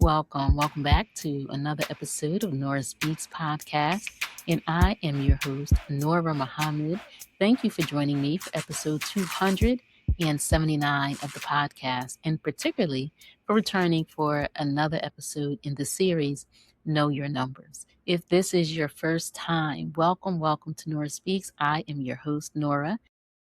Welcome back to another episode of Nurah Speaks podcast. And I am your host, Nurah Muhammad. Thank you for joining me for episode 279 of the podcast, and particularly for returning for another episode in the series, Know Your Numbers. If this is your first time, welcome to Nurah Speaks. I am your host, Nurah,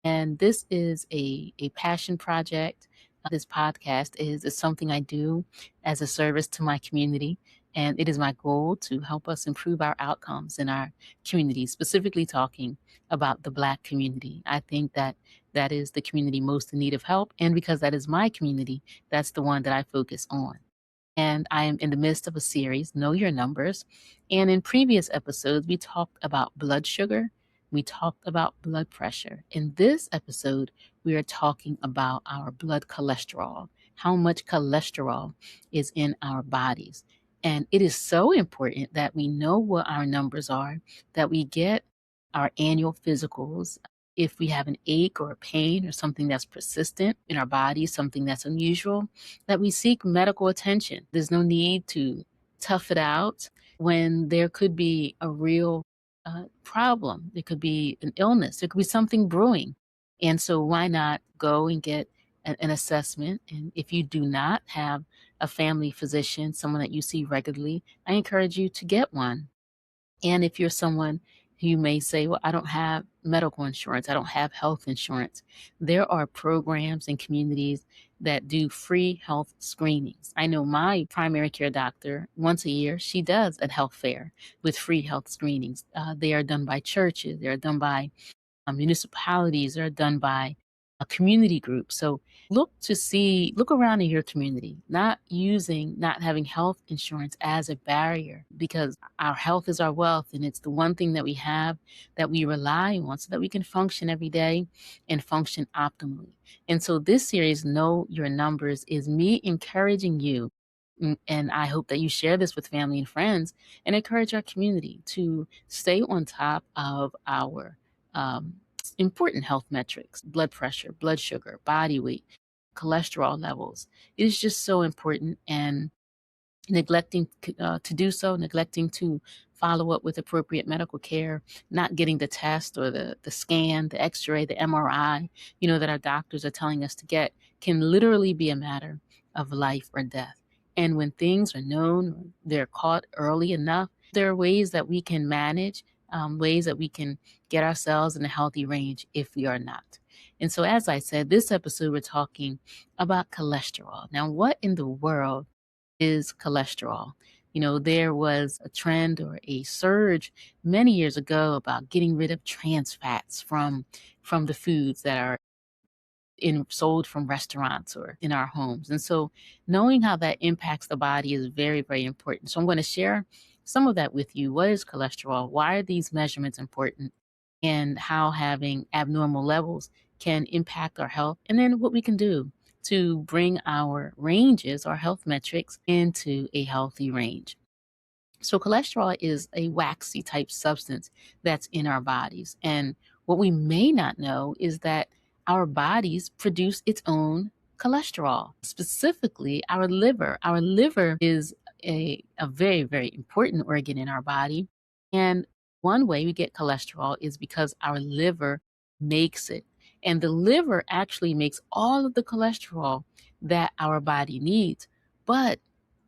and this is a passion project. This podcast is something I do as a service to my community. And it is my goal to help us improve our outcomes in our community, specifically talking about the Black community. I think that is the community most in need of help. And because that is my community, that's the one that I focus on. And I am in the midst of a series, Know Your Numbers. And in previous episodes, we talked about blood sugar, we talked about blood pressure. In this episode, we are talking about our blood cholesterol, how much cholesterol is in our bodies. And it is so important that we know what our numbers are, that we get our annual physicals. If we have an ache or a pain or something that's persistent in our body, something that's unusual, that we seek medical attention. There's no need to tough it out when there could be a real problem. There could be an illness. There could be something brewing. And so why not go and get an assessment? And if you do not have a family physician, someone that you see regularly, I encourage you to get one. And if you're someone who you may say, well, I don't have medical insurance, I don't have health insurance, there are programs and communities that do free health screenings. I know my primary care doctor, once a year, she does a health fair with free health screenings. They are done by churches, they are done by municipalities, are done by a community group. So look around in your community, not having health insurance as a barrier, because our health is our wealth, and it's the one thing that we have that we rely on so that we can function every day and function optimally. And so this series, Know Your Numbers, is me encouraging you. And I hope that you share this with family and friends and encourage our community to stay on top of our um, important health metrics: blood pressure, blood sugar, body weight, cholesterol levels. It is just so important. And neglecting to do so, neglecting to follow up with appropriate medical care, not getting the test or the scan, the x-ray, the MRI, that our doctors are telling us to get, can literally be a matter of life or death. And when things are known, they're caught early enough, there are ways that we can manage, ways that we can get ourselves in a healthy range if we are not. And so, as I said, this episode, we're talking about cholesterol. Now, what in the world is cholesterol? There was a trend or a surge many years ago about getting rid of trans fats from the foods that are sold from restaurants or in our homes. And so knowing how that impacts the body is very, very important. So I'm going to share some of that with you. What is cholesterol? Why are these measurements important? And how having abnormal levels can impact our health, and then what we can do to bring our ranges, our health metrics, into a healthy range. So cholesterol is a waxy type substance that's in our bodies. And what we may not know is that our bodies produce its own cholesterol, specifically our liver. Our liver is a very, very important organ in our body. And one way we get cholesterol is because our liver makes it. And the liver actually makes all of the cholesterol that our body needs. But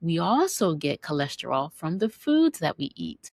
we also get cholesterol from the foods that we eat.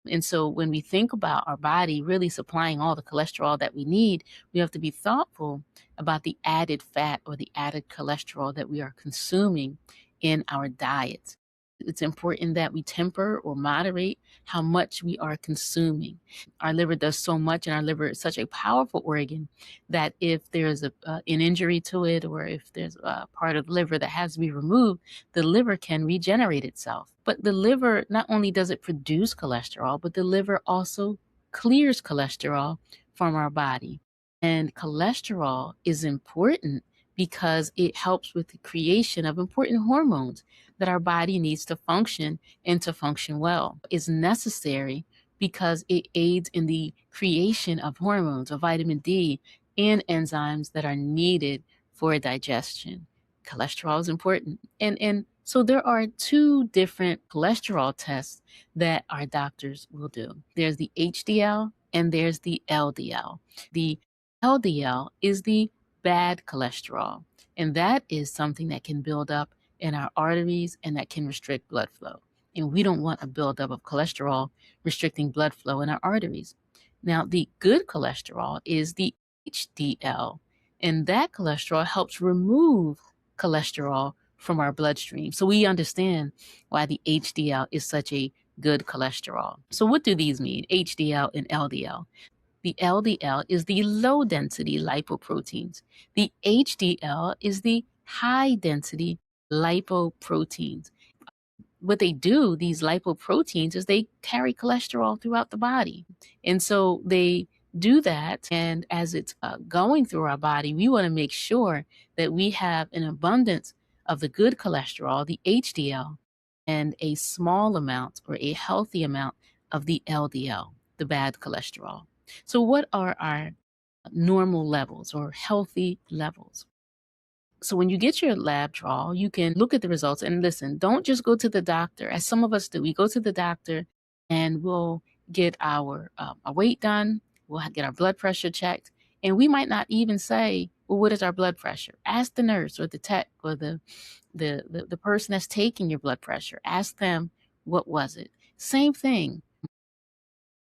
And so when we think about our body really supplying all the cholesterol that we need, we have to be thoughtful about the added fat or the added cholesterol that we are consuming in our diets. It's important that we temper or moderate how much we are consuming. Our liver does so much, and our liver is such a powerful organ that if there's an injury to it, or if there's a part of the liver that has to be removed, the liver can regenerate itself. But the liver, not only does it produce cholesterol, but the liver also clears cholesterol from our body. And cholesterol is important because it helps with the creation of important hormones that our body needs to function and to function well. It's necessary because it aids in the creation of hormones, of vitamin D, and enzymes that are needed for digestion. Cholesterol is important. And So there are two different cholesterol tests that our doctors will do. There's the HDL and there's the LDL. The LDL is the bad cholesterol, and that is something that can build up in our arteries and that can restrict blood flow. And we don't want a buildup of cholesterol restricting blood flow in our arteries. Now, the good cholesterol is the HDL, and that cholesterol helps remove cholesterol from our bloodstream. So we understand why the HDL is such a good cholesterol. So what do these mean, HDL and LDL? The LDL is the low density lipoproteins. The HDL is the high density lipoproteins. What they do, these lipoproteins, is they carry cholesterol throughout the body. And so they do that. And as it's going through our body, we want to make sure that we have an abundance of the good cholesterol, the HDL, and a small amount or a healthy amount of the LDL, the bad cholesterol. So, what are our normal levels or healthy levels? So when you get your lab draw, you can look at the results and listen. Don't just go to the doctor, as some of us do. We go to the doctor and we'll get our weight done. We'll get our blood pressure checked, and we might not even say, "Well, what is our blood pressure?" Ask the nurse or the tech or the person that's taking your blood pressure. Ask them, "What was it?" Same thing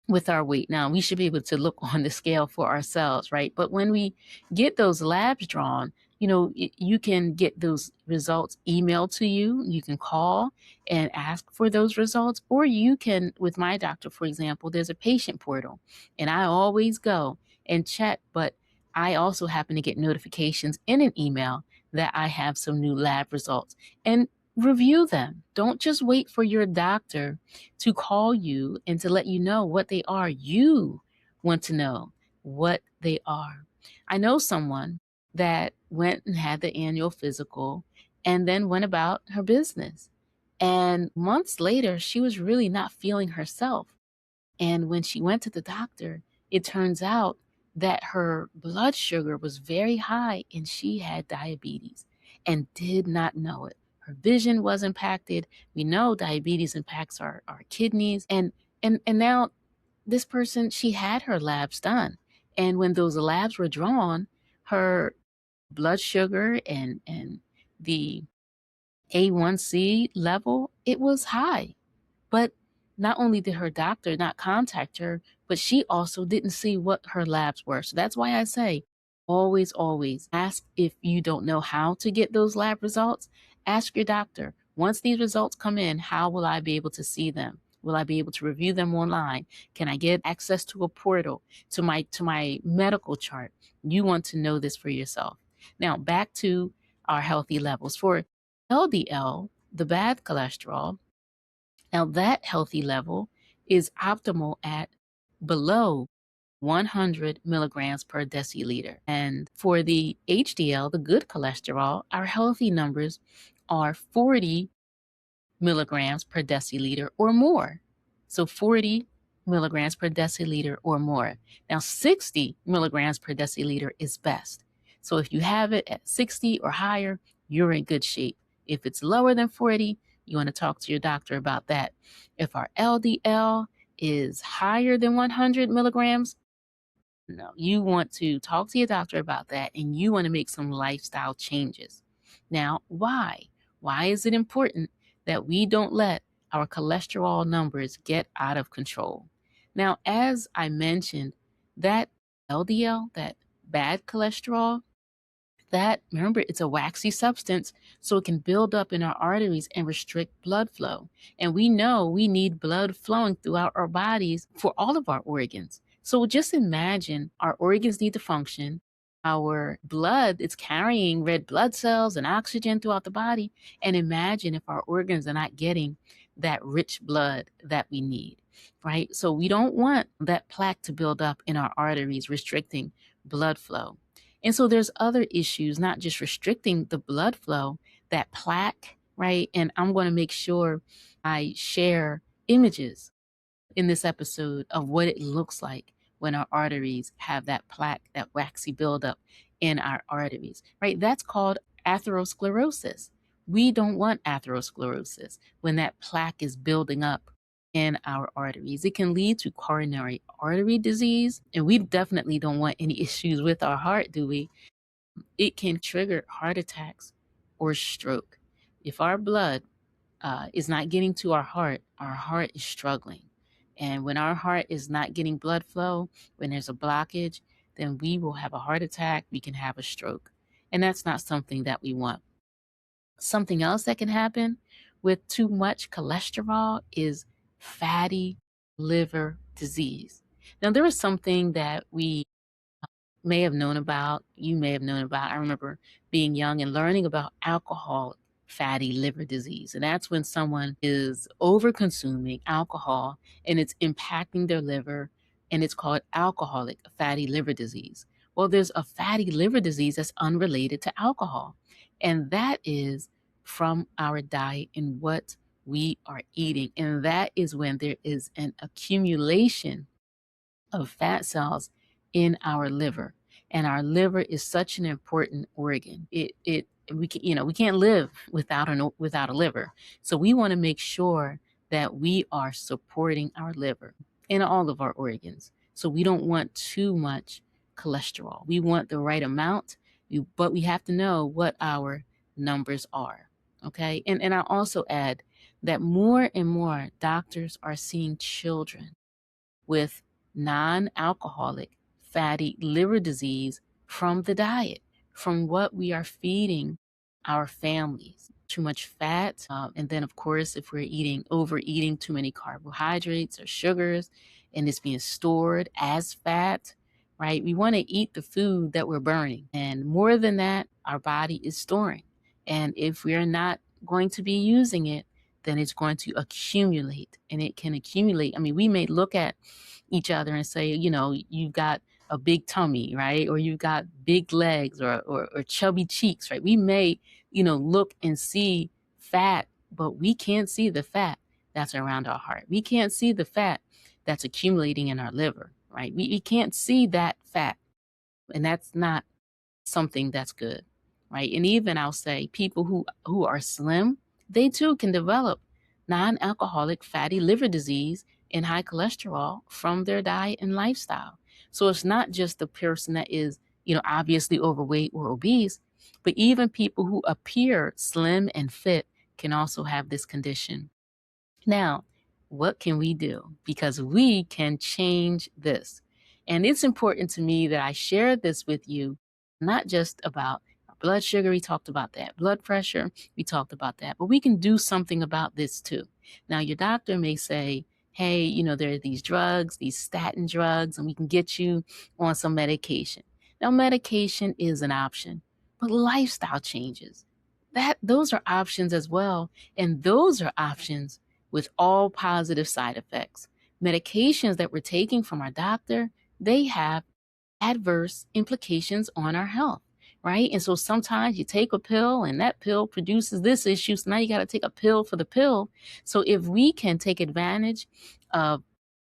with our weight. Now, we should be able to look on the scale for ourselves, right? But when we get those labs drawn, you can get those results emailed to you. You can call and ask for those results, or you can, with my doctor, for example, there's a patient portal, and I always go and check, but I also happen to get notifications in an email that I have some new lab results, and review them. Don't just wait for your doctor to call you and to let you know what they are. You want to know what they are. I know someone that went and had the annual physical and then went about her business. And months later, she was really not feeling herself. And when she went to the doctor, it turns out that her blood sugar was very high and she had diabetes and did not know it. Her vision was impacted. We know diabetes impacts our kidneys. And now this person, she had her labs done. And when those labs were drawn, her blood sugar and the A1C level, it was high. But not only did her doctor not contact her, but she also didn't see what her labs were. So that's why I say always, always ask. If you don't know how to get those lab results, ask your doctor. Once these results come in, how will I be able to see them? Will I be able to review them online? Can I get access to a portal, to my medical chart? You want to know this for yourself. Now, back to our healthy levels. For LDL, the bad cholesterol, now, that healthy level is optimal at below 100 milligrams per deciliter. And for the HDL, the good cholesterol, our healthy numbers are 40 milligrams per deciliter or more. So 40 milligrams per deciliter or more. Now, 60 milligrams per deciliter is best. So if you have it at 60 or higher, you're in good shape. If it's lower than 40, you want to talk to your doctor about that. If our LDL is higher than 100 milligrams, no, you want to talk to your doctor about that, and you want to make some lifestyle changes. Now, why? Why is it important that we don't let our cholesterol numbers get out of control? Now, as I mentioned, that LDL, that bad cholesterol, that, remember, it's a waxy substance, so it can build up in our arteries and restrict blood flow. And we know we need blood flowing throughout our bodies for all of our organs. So just imagine our organs need to function. Our blood is carrying red blood cells and oxygen throughout the body. And imagine if our organs are not getting that rich blood that we need, right? So we don't want that plaque to build up in our arteries, restricting blood flow. And so there's other issues, not just restricting the blood flow, that plaque, right? And I'm going to make sure I share images in this episode of what it looks like when our arteries have that plaque, that waxy buildup in our arteries, right? That's called atherosclerosis. We don't want atherosclerosis when that plaque is building up in our arteries. It can lead to coronary artery disease, and we definitely don't want any issues with our heart, do we? It can trigger heart attacks or stroke. If our blood is not getting to our heart is struggling. And when our heart is not getting blood flow, when there's a blockage, then we will have a heart attack, we can have a stroke. And that's not something that we want. Something else that can happen with too much cholesterol is fatty liver disease. Now, there is something that we may have known about, you may have known about. I remember being young and learning about alcohol fatty liver disease. And that's when someone is over consuming alcohol and it's impacting their liver, and it's called alcoholic fatty liver disease. Well, there's a fatty liver disease that's unrelated to alcohol, and that is from our diet and what we are eating. And that is when there is an accumulation of fat cells in our liver. And our liver is such an important organ. We can't live without a liver. So we want to make sure that we are supporting our liver in all of our organs. So we don't want too much cholesterol. We want the right amount, but we have to know what our numbers are. Okay. And I'll also add that more and more doctors are seeing children with non-alcoholic fatty liver disease from the diet, from what we are feeding our families. Too much fat, and then of course, if we're overeating too many carbohydrates or sugars, and it's being stored as fat, right? We want to eat the food that we're burning, and more than that, our body is storing. And if we're not going to be using it, then it's going to accumulate, and it can accumulate. I mean, we may look at each other and say, you've got a big tummy, right? Or you've got big legs or chubby cheeks, right? We may, look and see fat, but we can't see the fat that's around our heart. We can't see the fat that's accumulating in our liver, right? We can't see that fat, and that's not something that's good, right? And even I'll say people who are slim, they too can develop non-alcoholic fatty liver disease and high cholesterol from their diet and lifestyle. So it's not just the person that is, obviously overweight or obese, but even people who appear slim and fit can also have this condition. Now, what can we do? Because we can change this. And it's important to me that I share this with you, not just about blood sugar, we talked about that, blood pressure, we talked about that, but we can do something about this too. Now, your doctor may say, hey, there are these drugs, these statin drugs, and we can get you on some medication. Now, medication is an option, but lifestyle changes, those are options as well. And those are options with all positive side effects. Medications that we're taking from our doctor, they have adverse implications on our health, right? And so sometimes you take a pill and that pill produces this issue. So now you got to take a pill for the pill. So if we can take advantage of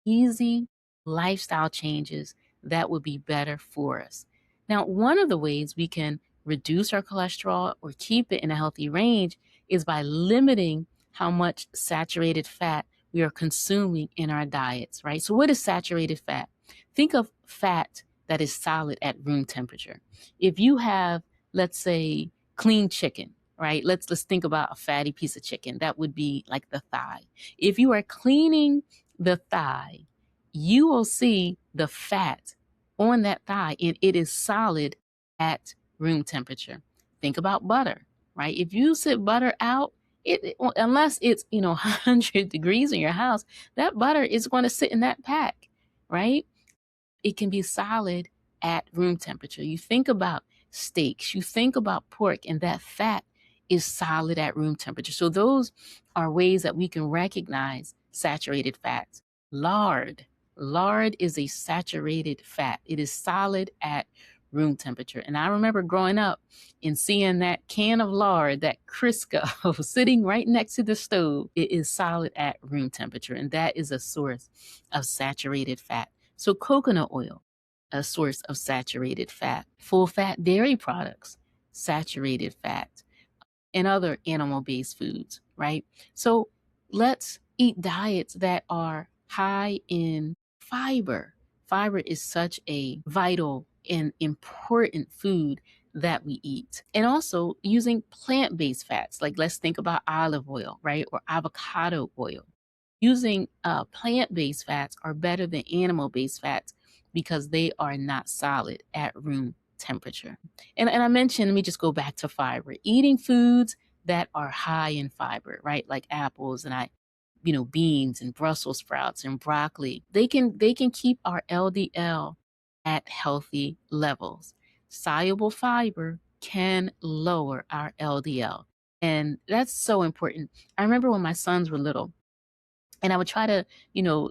easy lifestyle changes, that would be better for us. Now, one of the ways we can reduce our cholesterol or keep it in a healthy range is by limiting how much saturated fat we are consuming in our diets, right? So what is saturated fat? Think of fat that is solid at room temperature. If you have, let's say, clean chicken, right? Let's think about a fatty piece of chicken. That would be like the thigh. If you are cleaning the thigh, you will see the fat on that thigh, and it is solid at room temperature. Think about butter, right? If you sit butter out, unless it's 100 degrees in your house, that butter is going to sit in that pack, right? It can be solid at room temperature. You think about steaks, you think about pork, and that fat is solid at room temperature. So those are ways that we can recognize saturated fats. Lard is a saturated fat. It is solid at room temperature. And I remember growing up and seeing that can of lard, that Crisco, sitting right next to the stove. It is solid at room temperature, and that is a source of saturated fat. So coconut oil, a source of saturated fat. Full fat dairy products, saturated fat. and other animal-based foods, right? So let's eat diets that are high in fiber. Fiber is such a vital and important food that we eat. And also using plant-based fats, like let's think about olive oil, right? Or avocado oil. Using plant-based fats are better than animal-based fats because they are not solid at room temperature. And I mentioned, let me just go back to fiber. Eating foods that are high in fiber, right? Like apples and beans and Brussels sprouts and broccoli. They can keep our LDL at healthy levels. Soluble fiber can lower our LDL. And that's so important. I remember when my sons were little, and I would try to,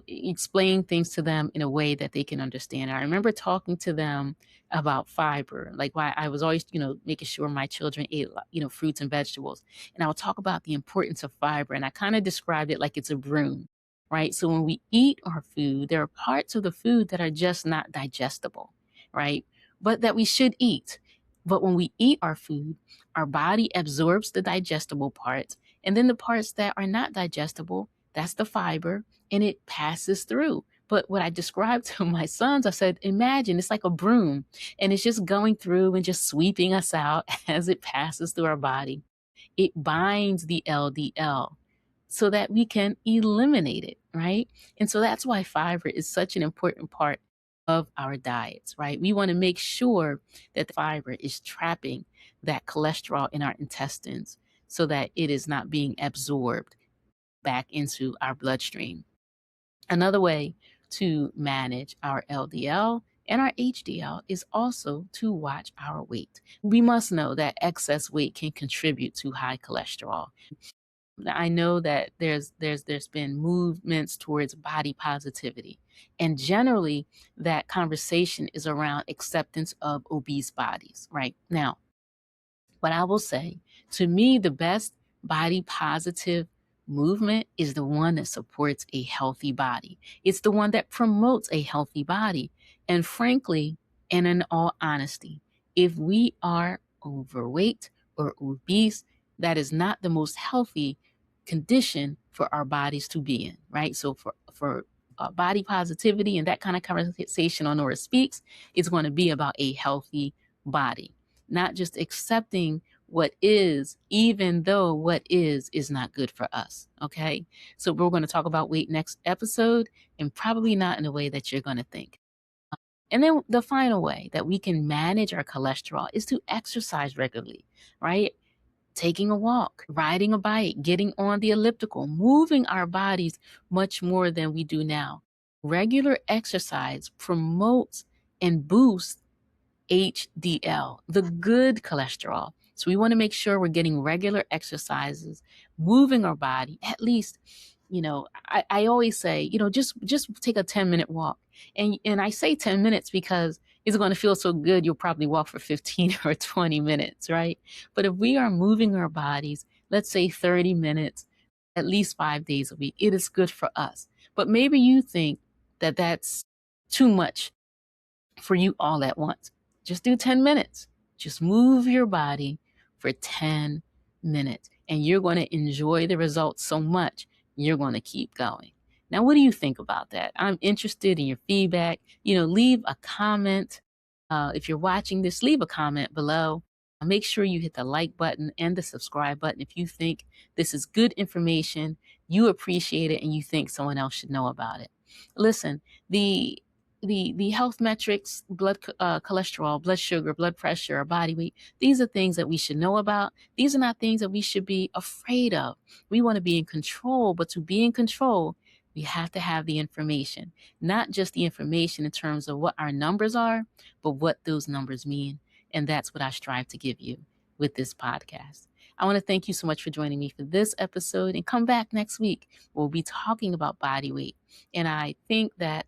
explain things to them in a way that they can understand. I remember talking to them about fiber, like why I was always, making sure my children ate, fruits and vegetables. And I would talk about the importance of fiber. And I kind of described it like it's a broom, right? So when we eat our food, there are parts of the food that are just not digestible, right? But that we should eat. But when we eat our food, our body absorbs the digestible parts. And then the parts that are not digestible, that's the fiber, and it passes through. But what I described to my sons, I said, imagine it's like a broom, and it's just going through and just sweeping us out as it passes through our body. It binds the LDL so that we can eliminate it, right? And so that's why fiber is such an important part of our diets, right? We want to make sure that the fiber is trapping that cholesterol in our intestines so that it is not being absorbed back into our bloodstream. Another way to manage our LDL and our HDL is also to watch our weight. We must know that excess weight can contribute to high cholesterol. I know that there's been movements towards body positivity, and generally that conversation is around acceptance of obese bodies. Right now, but I will say, to me, the best body positive movement is the one that supports a healthy body. It's the one that promotes a healthy body. And frankly, and in all honesty, if we are overweight or obese, that is not the most healthy condition for our bodies to be in, right? So for body positivity and that kind of conversation on Nurah Speaks, it's going to be about a healthy body, not just accepting what is, even though what is not good for us. Okay. So we're going to talk about weight next episode, and probably not in a way that you're going to think. And then the final way that we can manage our cholesterol is to exercise regularly, right? Taking a walk, riding a bike, getting on the elliptical, moving our bodies much more than we do now. Regular exercise promotes and boosts HDL, the good cholesterol. So we want to make sure we're getting regular exercises, moving our body, at least, I always say, just take a 10-minute walk. And I say 10 minutes because it's going to feel so good, you'll probably walk for 15 or 20 minutes, right? But if we are moving our bodies, let's say 30 minutes, at least 5 days a week, it is good for us. But maybe you think that that's too much for you all at once. Just do 10 minutes. Just move your body for 10 minutes, and you're going to enjoy the results so much, you're going to keep going. Now, what do you think about that? I'm interested in your feedback. Leave a comment. If you're watching this, leave a comment below. Make sure you hit the like button and the subscribe button if you think this is good information, you appreciate it, and you think someone else should know about it. Listen, the health metrics, blood cholesterol, blood sugar, blood pressure, body weight, these are things that we should know about. These are not things that we should be afraid of. We want to be in control, but to be in control, we have to have the information, not just the information in terms of what our numbers are, but what those numbers mean. And that's what I strive to give you with this podcast. I want to thank you so much for joining me for this episode, and come back next week. We'll be talking about body weight. And I think that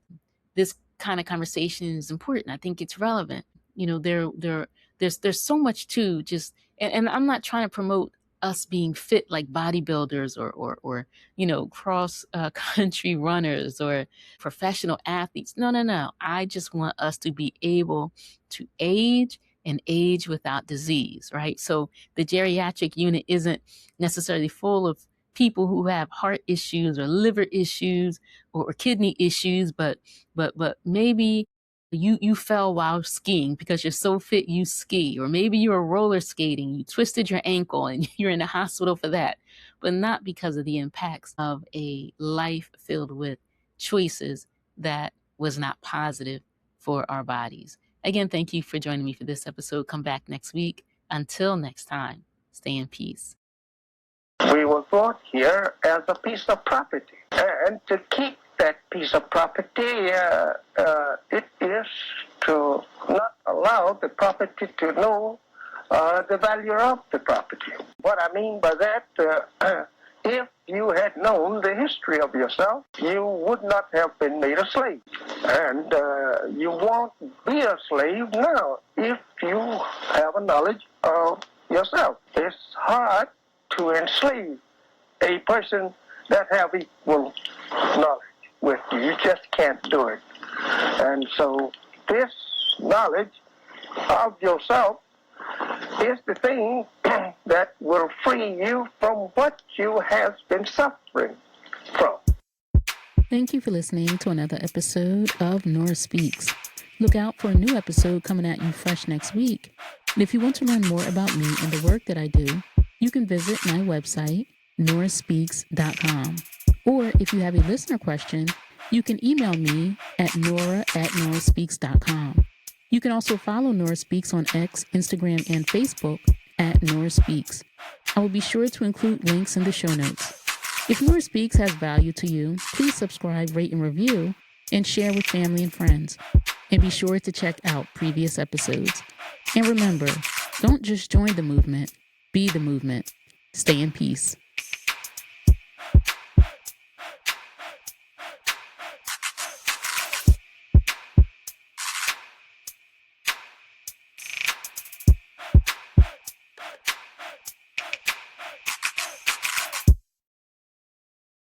this kind of conversation is important. I think it's relevant. There's so much to just, and I'm not trying to promote us being fit like bodybuilders or cross country runners or professional athletes. No. I just want us to be able to age and age without disease, right? So the geriatric unit isn't necessarily full of people who have heart issues or liver issues or kidney issues, but maybe you fell while skiing because you're so fit you ski, or maybe you were roller skating, you twisted your ankle and you're in the hospital for that, but not because of the impacts of a life filled with choices that was not positive for our bodies. Again, thank you for joining me for this episode. Come back next week. Until next time, stay in peace. We were brought here as a piece of property, and to keep that piece of property, it is to not allow the property to know the value of the property. What I mean by that, if you had known the history of yourself, you would not have been made a slave. And you won't be a slave now if you have a knowledge of yourself. It's hard to enslave a person that have equal knowledge with you. You just can't do it. And so this knowledge of yourself is the thing that will free you from what you have been suffering from. Thank you for listening to another episode of Nurah Speaks. Look out for a new episode coming at you fresh next week. And if you want to learn more about me and the work that I do, you can visit my website, NurahSpeaks.com. Or if you have a listener question, you can email me at Nurah@NurahSpeaks.com. You can also follow Nurah Speaks on X, Instagram, and Facebook at Nurah Speaks. I will be sure to include links in the show notes. If Nurah Speaks has value to you, please subscribe, rate, and review, and share with family and friends. And be sure to check out previous episodes. And remember, don't just join the movement, be the movement. Stay in peace.